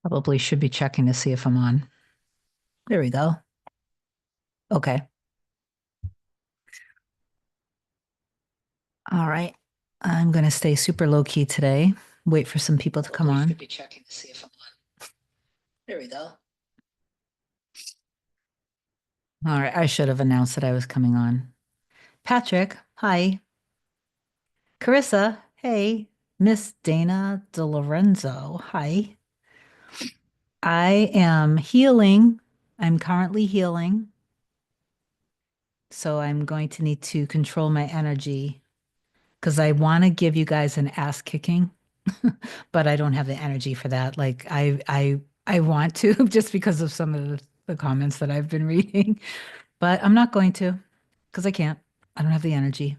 Probably should be checking to see if I'm on. There we go. Okay. All right. I'm going to stay super low key today. Wait for some people to come on. Should be checking to see if I'm on. There we go. All right. I should have announced that I was coming on. Patrick, hi. Carissa, hey. Miss Dana DeLorenzo, hi. I am healing. I'm currently healing. So I'm going to need to control my energy because I want to give you guys an ass kicking, but I don't have the energy for that. Like I want to just because of some of the comments that I've been reading, but I'm not going to because I can't. I don't have the energy.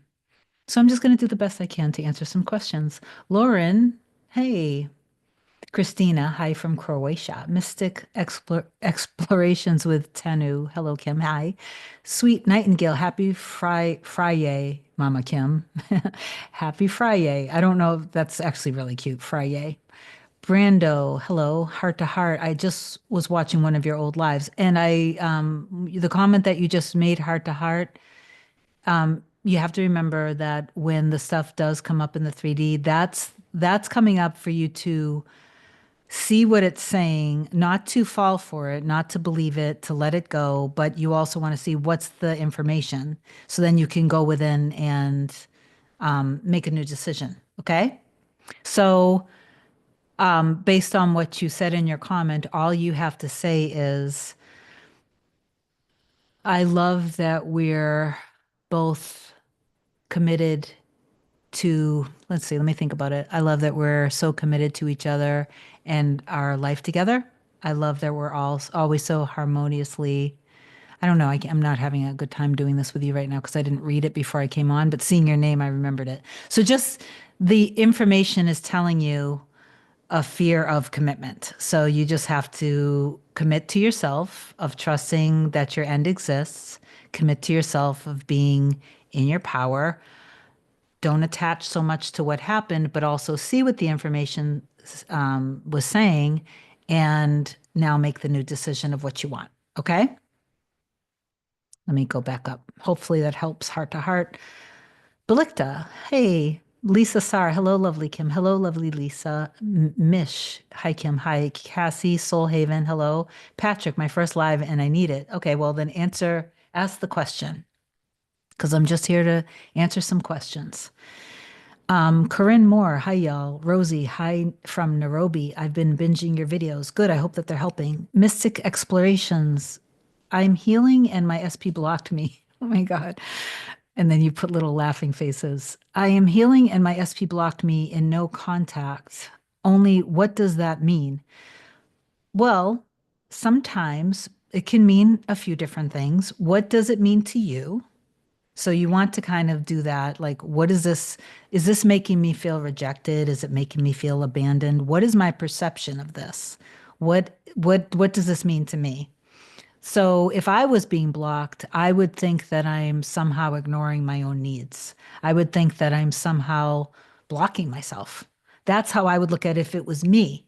So I'm just going to do the best I can to answer some questions. Lauren, hey. Christina, hi from Croatia. Mystic Explorations with Tenu. Hello, Kim. Hi. Sweet Nightingale. Happy Friday, Mama Kim. Happy Friday. I don't know if that's actually really cute. Friday. Brando, hello, heart to heart. I just was watching one of your old lives, and the comment that you just made, heart to heart, you have to remember that when the stuff does come up in the 3D, that's coming up for you to see what it's saying, not to fall for it, not to believe it, to let it go, but you also want to see what's the information. So then you can go within and make a new decision. Okay. So, based on what you said in your comment, all you have to say is, I love that we're both committed to, let's see, let me think about it. I love that we're so committed to each other and our life together. I love that we're all always so harmoniously. I don't know. I'm not having a good time doing this with you right now because I didn't read it before I came on, but seeing your name, I remembered it. So just the information is telling you a fear of commitment. So you just have to commit to yourself of trusting that your end exists, commit to yourself of being in your power, don't attach so much to what happened, but also see what the information was saying and now make the new decision of what you want. Okay. Let me go back up. Hopefully that helps heart to heart. Belikta, hey. Lisa Sar, hello, lovely Kim. Hello, lovely Lisa. Mish, hi Kim. Hi Cassie, Soul Haven, hello. Patrick, my first live and I need it. Okay, well then ask the question because I'm just here to answer some questions. Corinne Moore, hi y'all. Rosie, hi from Nairobi. I've been binging your videos. Good, I hope that they're helping. Mystic Explorations, I'm healing and my SP blocked me. Oh my God. And then you put little laughing faces. I am healing and my SP blocked me in no contact. Only what does that mean? Well, sometimes it can mean a few different things. What does it mean to you? So you want to kind of do that. Like, what is this? Is this making me feel rejected? Is it making me feel abandoned? What is my perception of this? What does this mean to me? So if I was being blocked, I would think that I'm somehow ignoring my own needs. I would think that I'm somehow blocking myself. That's how I would look at it if it was me.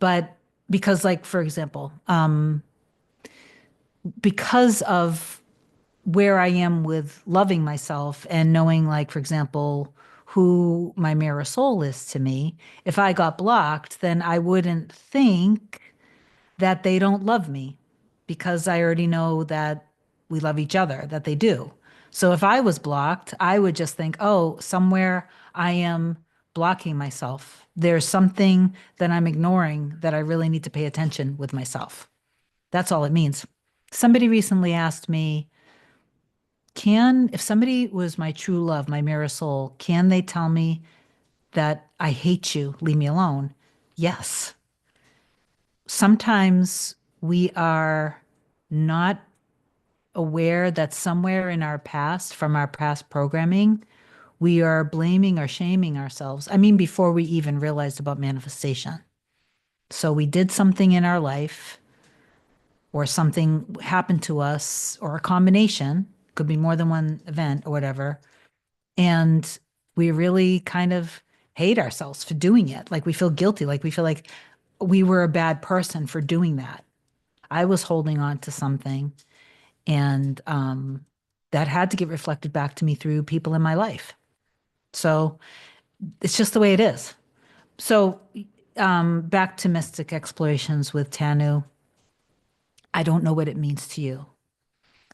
But because, like, for example, because of where I am with loving myself and knowing, like, for example, who my mirror soul is to me, if I got blocked, then I wouldn't think that they don't love me because I already know that we love each other, that they do. So if I was blocked, I would just think, oh, somewhere I am blocking myself. There's something that I'm ignoring that I really need to pay attention with myself. That's all it means. Somebody recently asked me, if somebody was my true love, my mirror soul, can they tell me that I hate you, leave me alone? Yes. Sometimes we are not aware that somewhere in our past, from our past programming, we are blaming or shaming ourselves. I mean, before we even realized about manifestation. So we did something in our life, or something happened to us, or a combination, could be more than one event or whatever. And we really kind of hate ourselves for doing it. Like we feel guilty. Like we feel like we were a bad person for doing that. I was holding on to something, and that had to get reflected back to me through people in my life. So it's just the way it is. So back to mystic explorations with Tanu. I don't know what it means to you.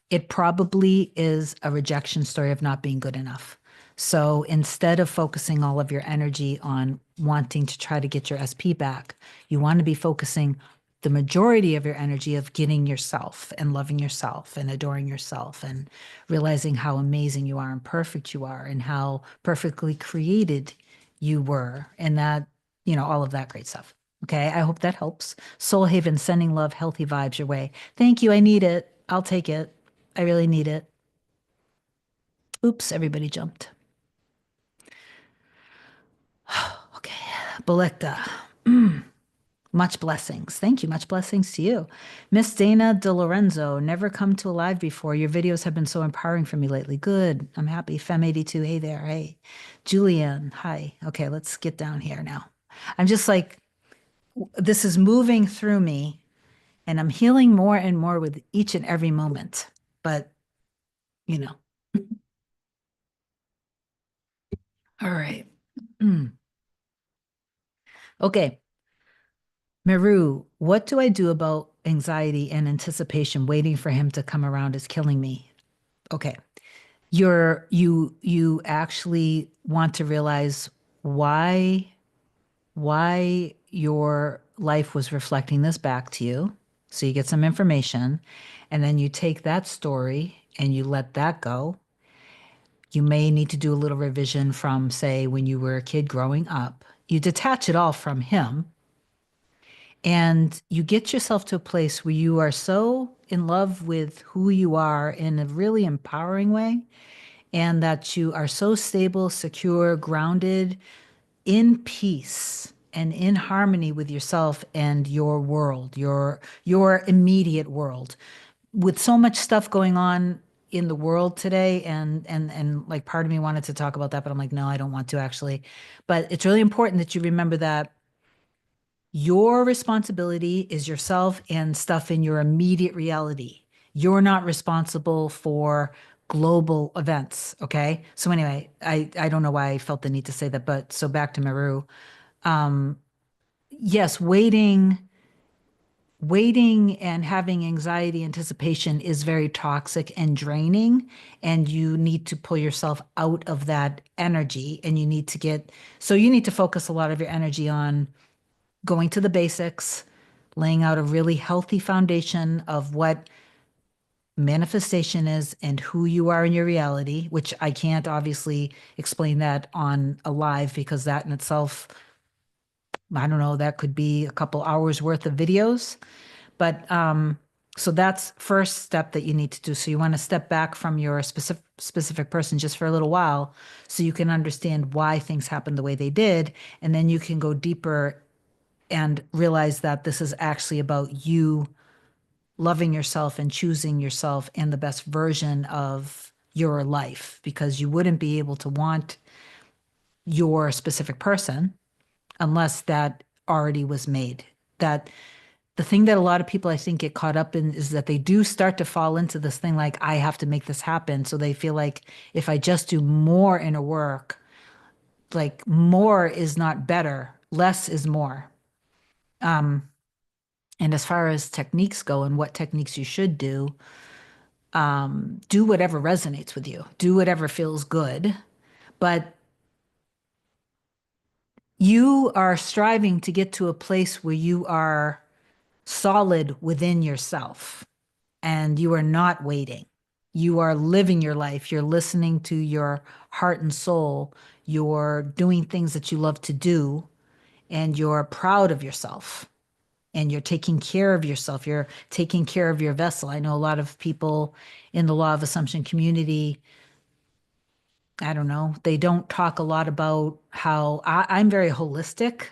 It probably is a rejection story of not being good enough. So instead of focusing all of your energy on wanting to try to get your SP back, you want to be focusing the majority of your energy of getting yourself and loving yourself and adoring yourself and realizing how amazing you are and perfect you are and how perfectly created you were and that, all of that great stuff. Okay, I hope that helps. Soul Haven sending love, healthy vibes your way. Thank you. I need it. I'll take it. I really need it. Oops, everybody jumped. Okay. Belecta, much blessings. Thank you. Much blessings to you. Miss Dana De Lorenzo, never come to a live before. Your videos have been so empowering for me lately. Good. I'm happy. Fem82, hey there. Hey. Julianne, hi. Okay, let's get down here now. I'm just like, this is moving through me, and I'm healing more and more with each and every moment. But, you know, all right. Okay. Meru, what do I do about anxiety and anticipation? Waiting for him to come around is killing me. Okay. You actually want to realize why your life was reflecting this back to you. So you get some information, and then you take that story and you let that go. You may need to do a little revision from, say, when you were a kid growing up. You detach it all from him, and you get yourself to a place where you are so in love with who you are in a really empowering way, and that you are so stable, secure, grounded, in peace and in harmony with yourself and your world, your immediate world. With so much stuff going on in the world today, and like part of me wanted to talk about that, but I'm like, no, I don't want to actually. But it's really important that you remember that your responsibility is yourself and stuff in your immediate reality. You're not responsible for global events. Okay. So anyway, I don't know why I felt the need to say that, but so back to Meru. Um, yes, waiting and having anxiety anticipation is very toxic and draining, and you need to pull yourself out of that energy, and you need to focus a lot of your energy on going to the basics, laying out a really healthy foundation of what manifestation is and who you are in your reality, which I can't obviously explain that on a live because that in itself, I don't know, that could be a couple hours worth of videos. But so that's first step that you need to do. So you want to step back from your specific person just for a little while so you can understand why things happened the way they did. And then you can go deeper and realize that this is actually about you loving yourself and choosing yourself and the best version of your life, because you wouldn't be able to want your specific person unless that already was made. That the thing that a lot of people I think get caught up in is that they do start to fall into this thing like, I have to make this happen. So they feel like if I just do more inner work, like more is not better, less is more. Um, And as far as techniques go and what techniques you should do whatever resonates with you, do whatever feels good. But you are striving to get to a place where you are solid within yourself and you are not waiting. You are living your life. You're listening to your heart and soul. You're doing things that you love to do, and you're proud of yourself, and you're taking care of yourself. You're taking care of your vessel. I know a lot of people in the Law of Assumption community, I don't know, they don't talk a lot about how I'm very holistic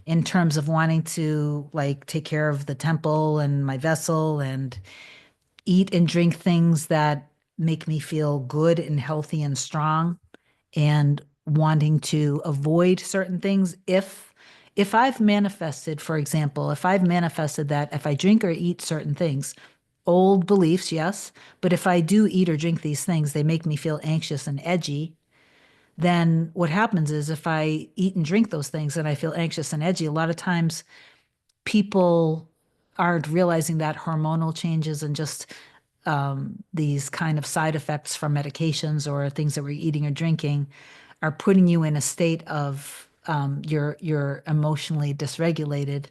in terms of wanting to like take care of the temple and my vessel and eat and drink things that make me feel good and healthy and strong, and wanting to avoid certain things If I've manifested, for example, if I've manifested that if I drink or eat certain things, old beliefs, yes, but if I do eat or drink these things, they make me feel anxious and edgy. Then what happens is if I eat and drink those things and I feel anxious and edgy, a lot of times people aren't realizing that hormonal changes and just these kind of side effects from medications or things that we're eating or drinking are putting you in a state of you're emotionally dysregulated,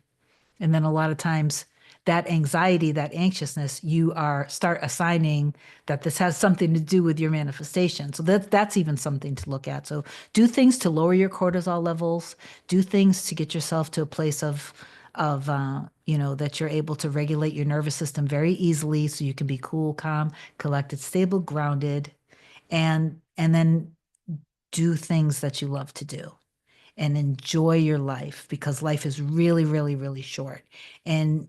and then a lot of times that anxiety, that anxiousness, you are start assigning that this has something to do with your manifestation. So that's even something to look at. So do things to lower your cortisol levels, do things to get yourself to a place of that you're able to regulate your nervous system very easily so you can be cool, calm, collected, stable, grounded, and then do things that you love to do and enjoy your life because life is really, really, really short. And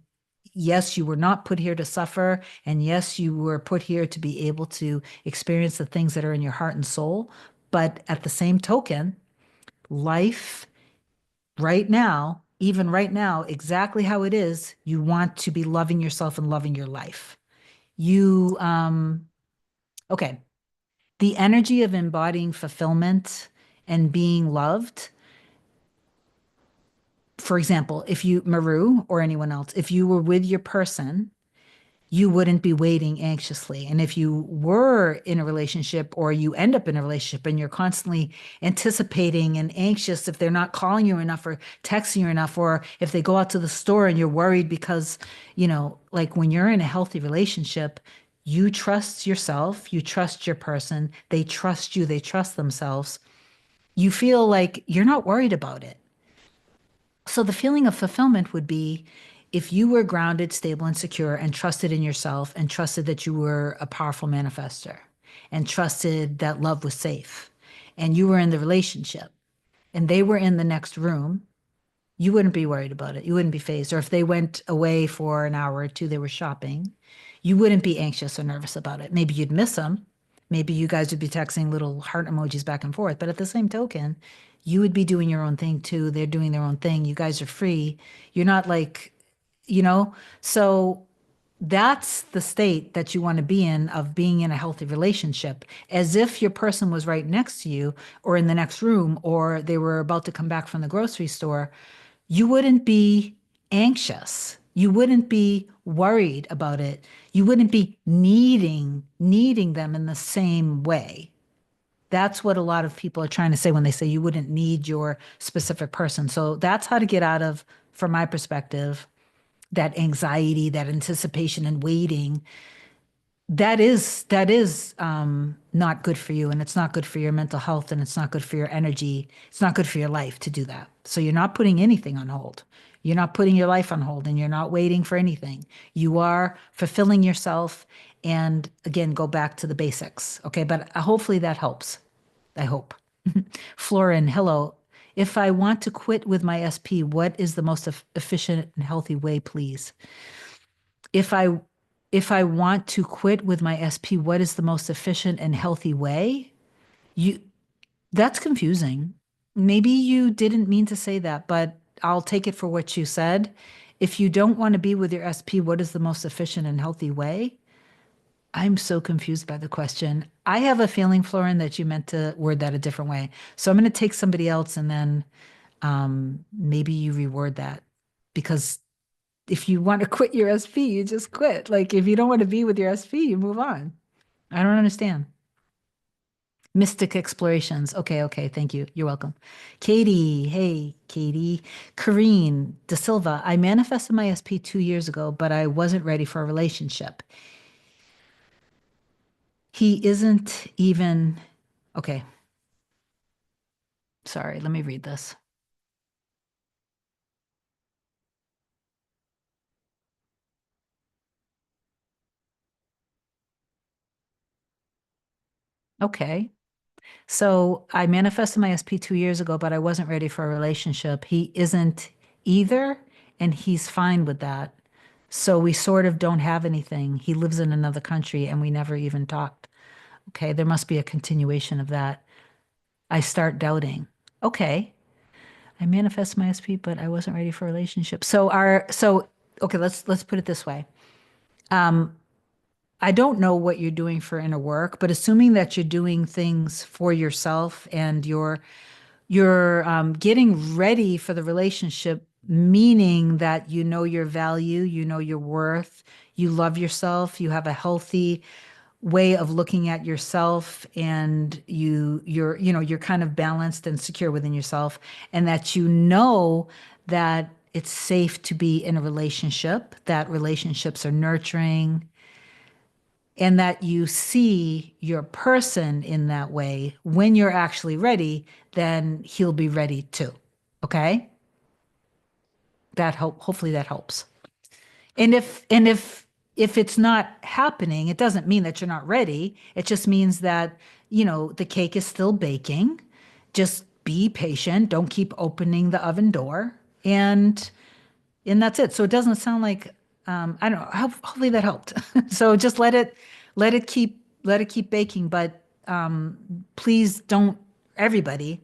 yes, you were not put here to suffer. And yes, you were put here to be able to experience the things that are in your heart and soul. But at the same token, life right now, even right now, exactly how it is, you want to be loving yourself and loving your life. You, okay, the energy of embodying fulfillment and being loved. For example, if you, Maru or anyone else, if you were with your person, you wouldn't be waiting anxiously. And if you were in a relationship or you end up in a relationship and you're constantly anticipating and anxious if they're not calling you enough or texting you enough, or if they go out to the store and you're worried because, like when you're in a healthy relationship, you trust yourself, you trust your person, they trust you, they trust themselves. You feel like you're not worried about it. So the feeling of fulfillment would be if you were grounded, stable, and secure and trusted in yourself and trusted that you were a powerful manifester and trusted that love was safe and you were in the relationship and they were in the next room, you wouldn't be worried about it. You wouldn't be phased. Or if they went away for an hour or two, they were shopping, you wouldn't be anxious or nervous about it. Maybe you'd miss them. Maybe you guys would be texting little heart emojis back and forth. But at the same token, you would be doing your own thing too. They're doing their own thing. You guys are free. You're not like, you know? So that's the state that you want to be in of being in a healthy relationship, as if your person was right next to you or in the next room or they were about to come back from the grocery store. You wouldn't be anxious. You wouldn't be worried about it. You wouldn't be needing them in the same way. That's what a lot of people are trying to say when they say you wouldn't need your specific person. So that's how to get out of, from my perspective, that anxiety, that anticipation and waiting. That is not good for you, and it's not good for your mental health, and it's not good for your energy. It's not good for your life to do that. So you're not putting anything on hold. You're not putting your life on hold, and you're not waiting for anything. You are fulfilling yourself, and again, go back to the basics. Okay, but hopefully that helps. I hope. Florin, hello. If I want to quit with my SP, what is the most efficient and healthy way, please? If I if I want to quit with my SP, what is the most efficient and healthy way? You That's confusing. Maybe you didn't mean to say that, but I'll take it for what you said. If you don't want to be with your SP, what is the most efficient and healthy way? I'm so confused by the question. I have a feeling, Florin, that you meant to word that a different way. So I'm going to take somebody else and then maybe you reword that because if you want to quit your SP, you just quit. Like if you don't want to be with your SP, you move on. I don't understand. Mystic Explorations. Okay, okay. Thank you. You're welcome. Katie. Hey, Katie. Kareen De Silva. I manifested my SP 2 years ago, but I wasn't ready for a relationship. He isn't even. Okay. Sorry. Let me read this. Okay. So I manifested my SP 2 years ago, but I wasn't ready for a relationship. He isn't either, and he's fine with that. So we sort of don't have anything. He lives in another country and we never even talked. Okay, there must be a continuation of that. I start doubting. Okay. I manifest my SP, but I wasn't ready for a relationship. Okay, let's put it this way. I don't know what you're doing for inner work, but assuming that you're doing things for yourself and you're getting ready for the relationship, meaning that you know your value, you know your worth, you love yourself, you have a healthy way of looking at yourself, and you're kind of balanced and secure within yourself, and that you know that it's safe to be in a relationship, that relationships are nurturing, and that you see your person in that way. When you're actually ready, then he'll be ready too. Okay? Hopefully that helps. And if it's not happening, it doesn't mean that you're not ready. It just means that, the cake is still baking. Just be patient. Don't keep opening the oven door. And that's it. So it doesn't sound like I don't know. Hopefully that helped. So just let it keep baking, but please don't, everybody,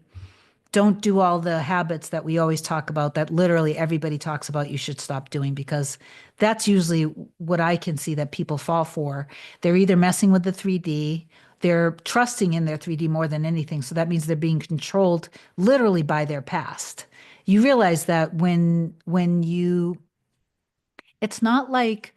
don't do all the habits that we always talk about, that literally everybody talks about you should stop doing, because that's usually what I can see that people fall for. They're either messing with the 3D, they're trusting in their 3D more than anything. So that means they're being controlled literally by their past. You realize that when you it's not like,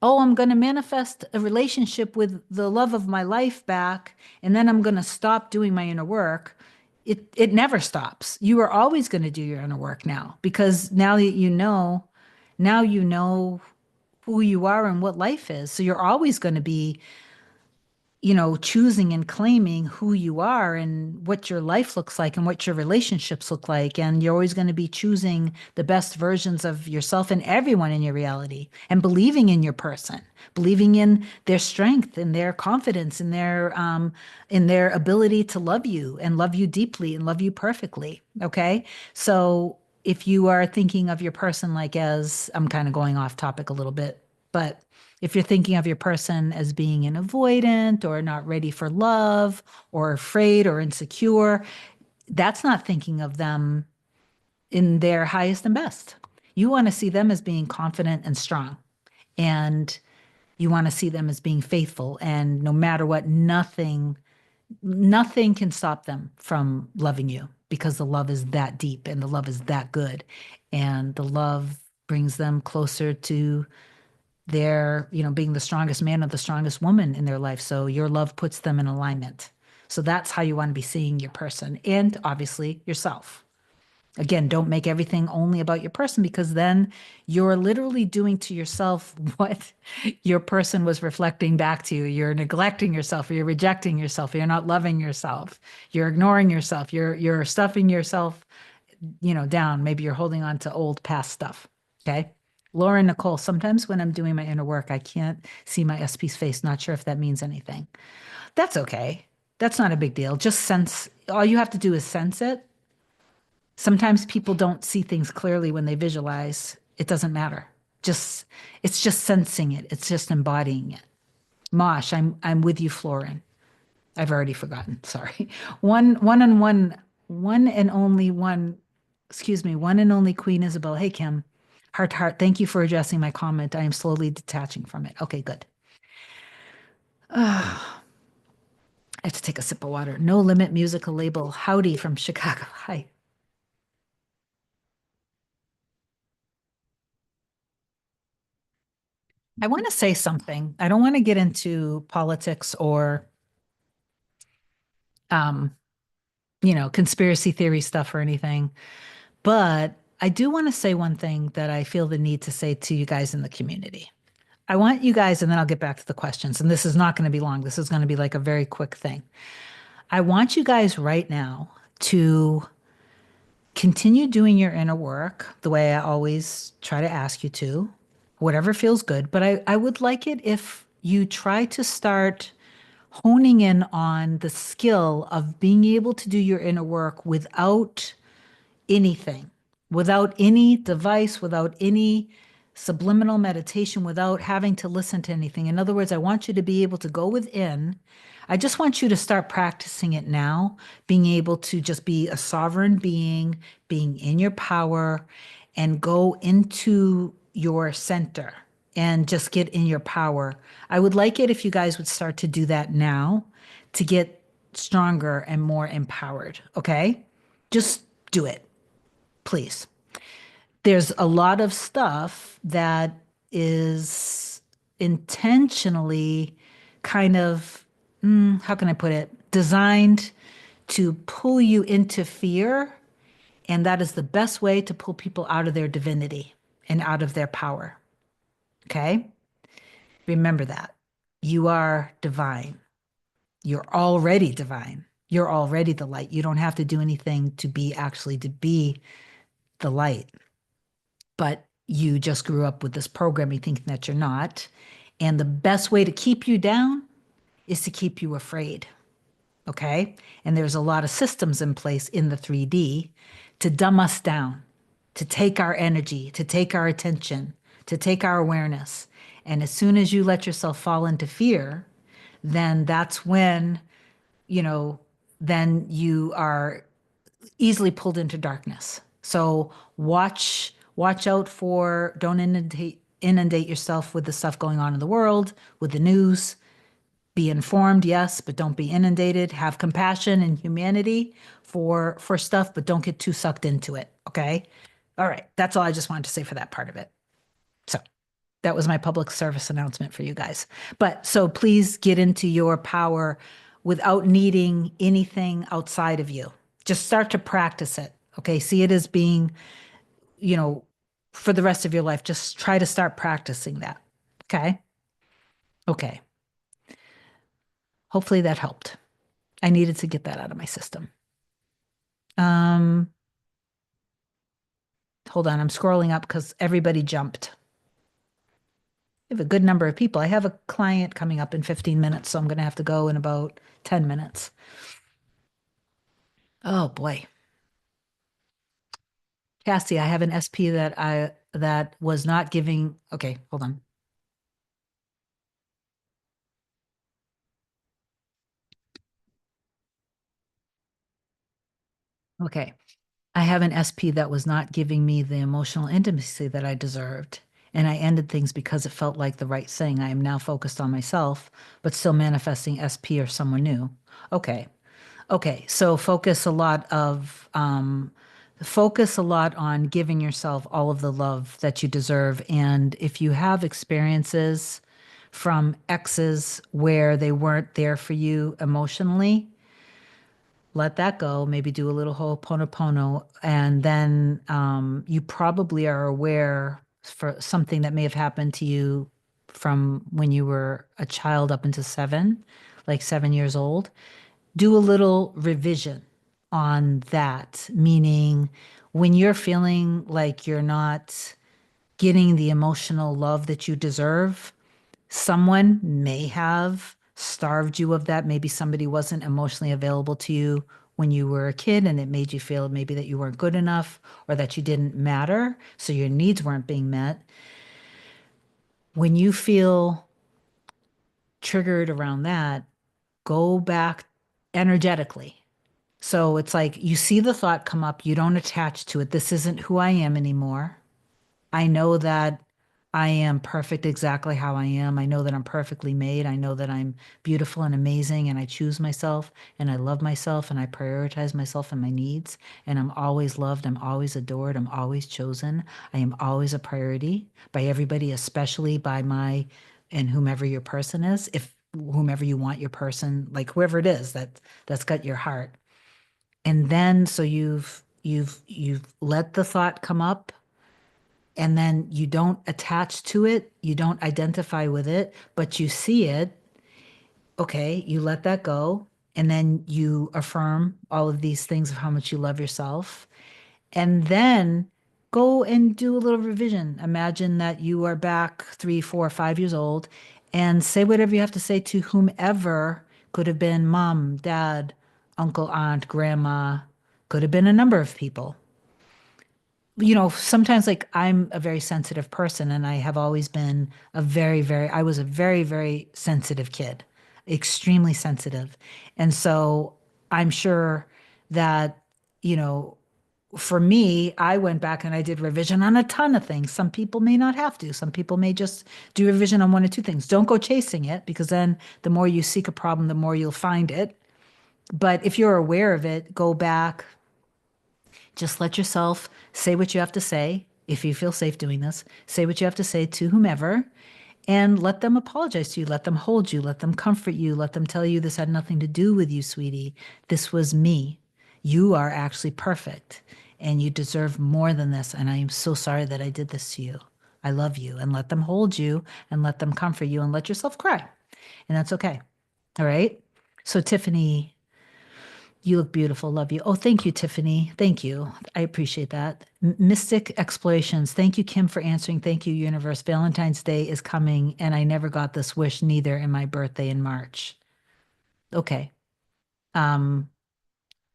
oh, I'm going to manifest a relationship with the love of my life back, and then I'm going to stop doing my inner work. It never stops. You are always going to do your inner work now, because now you know who you are and what life is. So you're always going to be, choosing and claiming who you are and what your life looks like and what your relationships look like. And you're always going to be choosing the best versions of yourself and everyone in your reality, and believing in your person, believing in their strength and their confidence and their ability to love you and love you deeply and love you perfectly. Okay. So if you are thinking of your person, like, as I'm kind of going off topic a little bit, but if you're thinking of your person as being an avoidant or not ready for love or afraid or insecure, that's not thinking of them in their highest and best. You want to see them as being confident and strong. And you want to see them as being faithful. And no matter what, nothing can stop them from loving you, because the love is that deep and the love is that good. And the love brings them closer to their, being the strongest man or the strongest woman in their life. So your love puts them in alignment. So that's how you want to be seeing your person, and obviously yourself. Again, don't make everything only about your person, because then you're literally doing to yourself what your person was reflecting back to you. You're neglecting yourself, or you're rejecting yourself, or you're not loving yourself. You're ignoring yourself. You're stuffing yourself, down. Maybe you're holding on to old past stuff. Okay. Laura and Nicole, sometimes when I'm doing my inner work, I can't see my SP's face. Not sure if that means anything. That's okay. That's not a big deal. Just sense, all you have to do is sense it. Sometimes people don't see things clearly when they visualize. It doesn't matter. It's just sensing it. It's just embodying it. Mosh, I'm with you, Florin. I've already forgotten. Sorry. One and only one, excuse me, one and only Queen Isabel. Hey, Kim. Heart to heart. Thank you for addressing my comment. I am slowly detaching from it. Okay, good. I have to take a sip of water. No Limit Musical Label. Howdy from Chicago. Hi. I want to say something. I don't want to get into politics or, um, conspiracy theory stuff or anything, but I do want to say one thing that I feel the need to say to you guys in the community. I want you guys, and then I'll get back to the questions. And this is not going to be long. This is going to be like a very quick thing. I want you guys right now to continue doing your inner work the way I always try to ask you to, whatever feels good. But I would like it if you try to start honing in on the skill of being able to do your inner work without anything, without any device, without any subliminal meditation, without having to listen to anything. In other words, I want you to be able to go within. I just want you to start practicing it now, being able to just be a sovereign being, being in your power, and go into your center and just get in your power. I would like it if you guys would start to do that now to get stronger and more empowered. Okay? Just do it, please. There's a lot of stuff that is intentionally kind of, how can I put it, designed to pull you into fear. And that is the best way to pull people out of their divinity and out of their power. Okay? Remember that. You are divine. You're already divine. You're already the light. You don't have to do anything to be actually to be the light. But you just grew up with this programming thinking that you're not. And the best way to keep you down is to keep you afraid. Okay. And there's a lot of systems in place in the 3D to dumb us down, to take our energy, to take our attention, to take our awareness. And as soon as you let yourself fall into fear, then that's when, you know, then you are easily pulled into darkness. So watch out for, don't inundate yourself with the stuff going on in the world, with the news. Be informed, yes, but don't be inundated. Have compassion and humanity for stuff, but don't get too sucked into it. Okay. All right. That's all I just wanted to say for that part of it. So that was my public service announcement for you guys. But so please get into your power without needing anything outside of you. Just start to practice it. Okay. See it as being, you know, for the rest of your life. Just try to start practicing that. Okay. Okay. Hopefully that helped. I needed to get that out of my system. Um, Hold on, I'm scrolling up because everybody jumped. I have a good number of people. I have a client coming up in 15 minutes, so I'm going to have to go in about 10 minutes. Oh boy. Cassie, I have an SP that was not giving. Okay, hold on. Okay. I have an SP that was not giving me the emotional intimacy that I deserved. And I ended things because it felt like the right thing. I am now focused on myself, but still manifesting SP or someone new. Okay. Okay. So focus a lot on giving yourself all of the love that you deserve. And if you have experiences from exes where they weren't there for you emotionally, let that go, maybe do a little ho'oponopono, and then you probably are aware for something that may have happened to you from when you were a child up into seven, like 7 years old. Do a little revision on that, meaning when you're feeling like you're not getting the emotional love that you deserve, someone may have starved you of that. Maybe somebody wasn't emotionally available to you when you were a kid and it made you feel maybe that you weren't good enough or that you didn't matter, so your needs weren't being met. When you feel triggered around that, go back energetically. So it's like you see the thought come up, you don't attach to it. This isn't who I am anymore. I know that I am perfect exactly how I am. I know that I'm perfectly made. I know that I'm beautiful and amazing, and I choose myself, and I love myself, and I prioritize myself and my needs. And I'm always loved. I'm always adored. I'm always chosen. I am always a priority by everybody, especially by my and whomever your person is. If whomever you want your person, like whoever it is that's got your heart. And then so you've let the thought come up and then you don't attach to it, you don't identify with it, but you see it. Okay, you let that go. And then you affirm all of these things of how much you love yourself. And then go and do a little revision. Imagine that you are back 3, 4, 5 years old and say whatever you have to say to whomever. Could have been mom, dad, uncle, aunt, grandma, could have been a number of people. Sometimes like I'm a very sensitive person and I have always been I was a very, very sensitive kid. extremely sensitive. And so I'm sure that, you know, for me, I went back and I did revision on a ton of things. Some people may not have to. Some people may just do revision on one or two things. Don't go chasing it because then the more you seek a problem, the more you'll find it. But if you're aware of it, go back, just let yourself say what you have to say. If you feel safe doing this, say what you have to say to whomever and let them apologize to you. Let them hold you. Let them comfort you. Let them tell you this had nothing to do with you, sweetie. This was me. You are actually perfect and you deserve more than this. And I am so sorry that I did this to you. I love you. And let them hold you and let them comfort you and let yourself cry. And that's okay. All right. So, Tiffany, you look beautiful. Love you. Oh, thank you, Tiffany. Thank you. I appreciate that. Mystic Explorations. Thank you, Kim, for answering. Thank you, Universe. Valentine's Day is coming, and I never got this wish neither in my birthday in March. Okay. Um,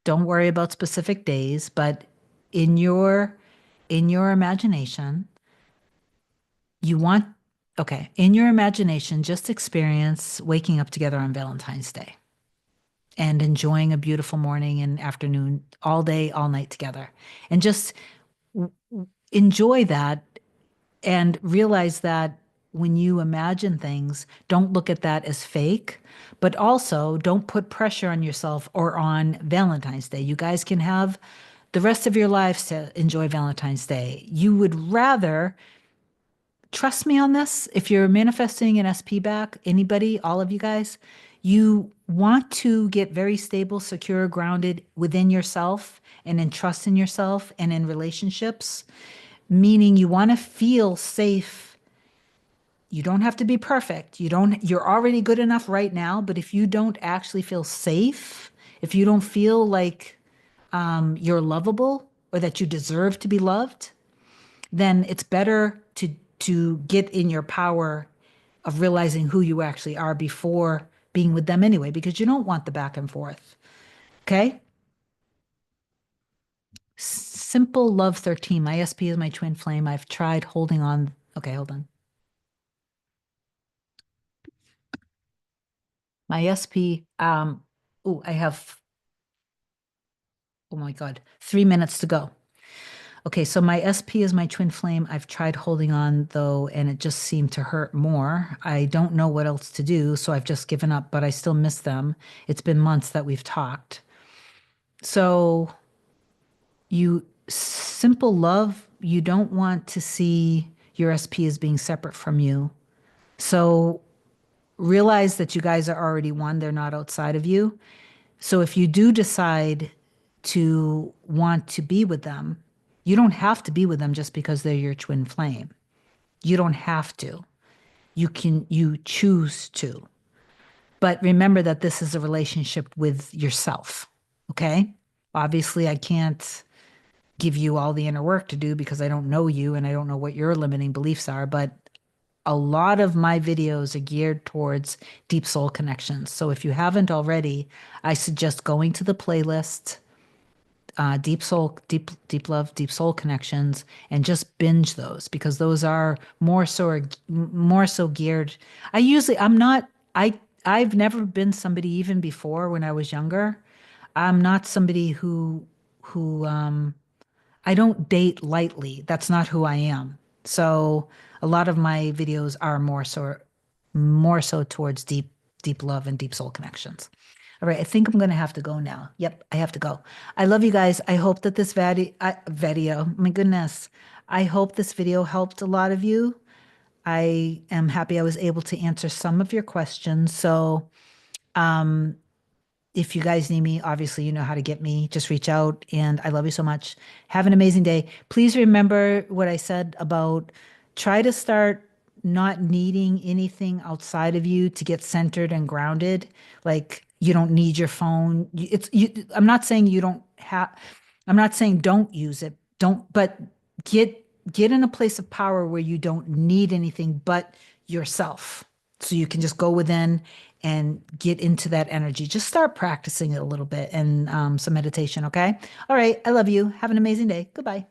don't worry about specific days, but in your imagination, you want okay, in your imagination, just experience waking up together on Valentine's Day and enjoying a beautiful morning and afternoon, all day, all night together. And just enjoy that and realize that when you imagine things, don't look at that as fake, but also don't put pressure on yourself or on Valentine's Day. You guys can have the rest of your lives to enjoy Valentine's Day. You would rather trust me on this. If you're manifesting an SP back, anybody, all of you guys, you want to get very stable, secure, grounded within yourself and in trust in yourself and in relationships, meaning you want to feel safe. You don't have to be perfect. You're already good enough right now, but if you don't actually feel safe, if you don't feel like you're lovable or that you deserve to be loved, then it's better to get in your power of realizing who you actually are before being with them anyway, because you don't want the back and forth. Okay? Simple Love 13. My SP is my twin flame. I've tried holding on. Okay, hold on. My SP, oh, I have, oh my God, 3 minutes to go. Okay, so my SP is my twin flame. I've tried holding on though, and it just seemed to hurt more. I don't know what else to do, so I've just given up, but I still miss them. It's been months that we've talked. So, simple love, you don't want to see your SP as being separate from you. So, realize that you guys are already one, they're not outside of you. So if you do decide to want to be with them, you don't have to be with them just because they're your twin flame. You don't have to. You choose to. But remember that this is a relationship with yourself. Okay? Obviously, I can't give you all the inner work to do because I don't know you and I don't know what your limiting beliefs are, but a lot of my videos are geared towards deep soul connections. So if you haven't already, I suggest going to the playlist, deep soul, deep love, deep soul connections, and just binge those because those are more so geared. I'm not, I've never been somebody even before when I was younger. I'm not somebody who I don't date lightly. That's not who I am. So a lot of my videos are more so towards deep love and deep soul connections. All right, I think I'm going to have to go now. Yep, I have to go. I love you guys. I hope that this video, my goodness, I hope this video helped a lot of you. I am happy I was able to answer some of your questions. So, if you guys need me, obviously you know how to get me. Just reach out and I love you so much. Have an amazing day. Please remember what I said about try to start not needing anything outside of you to get centered and grounded. Like you don't need your phone. I'm not saying you don't have, I'm not saying don't use it. But get get in a place of power where you don't need anything but yourself. So you can just go within and get into that energy. Just start practicing it a little bit and some meditation, okay? All right. I love you. Have an amazing day. Goodbye.